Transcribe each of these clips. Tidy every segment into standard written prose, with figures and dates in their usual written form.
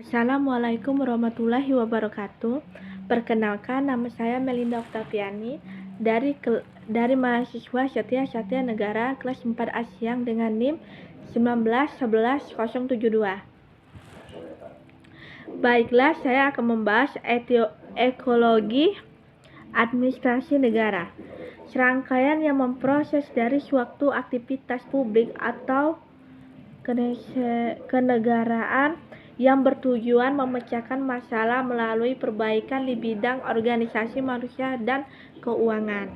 Assalamualaikum warahmatullahi wabarakatuh. Perkenalkan, nama saya Melinda Oktaviani dari mahasiswa Satya Negara kelas 4 Siang dengan NIM 1911072. Baiklah, saya akan membahas ekologi administrasi negara. Serangkaian yang memproses dari suatu aktivitas publik atau kenegaraan yang bertujuan memecahkan masalah melalui perbaikan di bidang organisasi manusia dan keuangan.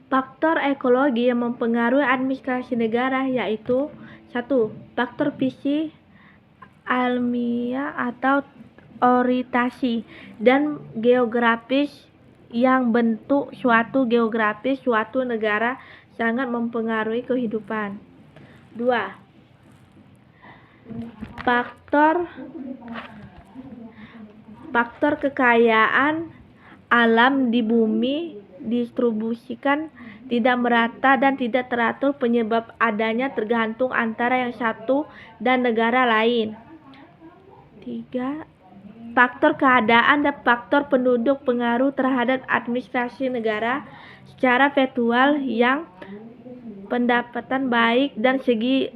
Faktor ekologi yang mempengaruhi administrasi negara yaitu 1. Faktor fisik alamiah atau orientasi dan geografis yang bentuk suatu geografis suatu negara sangat mempengaruhi kehidupan. 2. Faktor kekayaan alam di bumi distribusikan tidak merata dan tidak teratur, penyebab adanya tergantung antara yang satu dan negara lain. 3. Faktor keadaan dan faktor penduduk pengaruh terhadap administrasi negara secara virtual yang pendapatan baik dan segi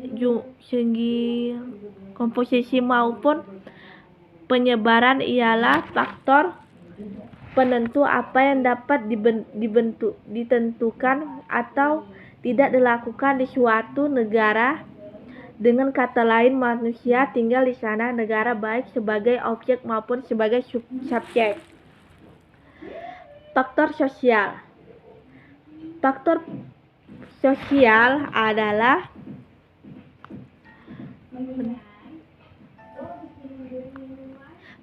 komposisi maupun penyebaran ialah faktor penentu apa yang dapat ditentukan atau tidak dilakukan di suatu negara. Dengan kata lain, manusia tinggal di sana, negara baik sebagai objek maupun sebagai subjek. Faktor sosial. Faktor sosial adalah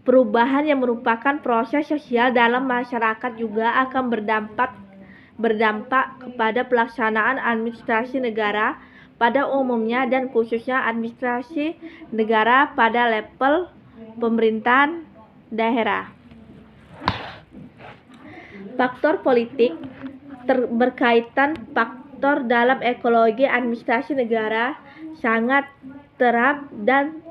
perubahan yang merupakan proses sosial dalam masyarakat, juga akan berdampak kepada pelaksanaan administrasi negara pada umumnya dan khususnya administrasi negara pada level pemerintahan daerah. Faktor politik berkaitan faktor dalam ekologi administrasi negara sangat terap dan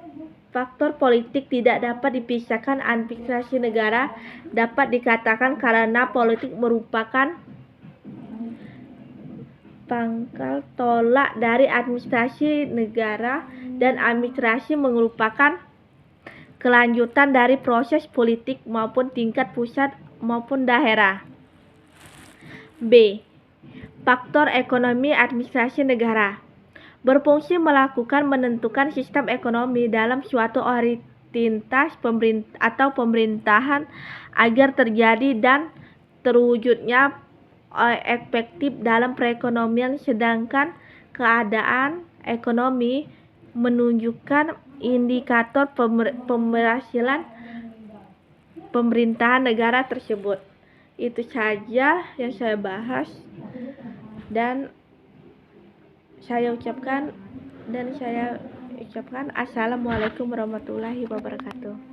faktor politik tidak dapat dipisahkan. Administrasi negara dapat dikatakan karena politik merupakan pangkal tolak dari administrasi negara dan administrasi merupakan kelanjutan dari proses politik maupun tingkat pusat maupun daerah. B. Faktor ekonomi administrasi negara berfungsi menentukan sistem ekonomi dalam suatu entitas pemerintahan agar terjadi dan terwujudnya efektif dalam perekonomian, sedangkan keadaan ekonomi menunjukkan indikator pemberhasilan pemerintahan negara tersebut. Itu saja yang saya bahas dan saya ucapkan Assalamualaikum warahmatullahi wabarakatuh.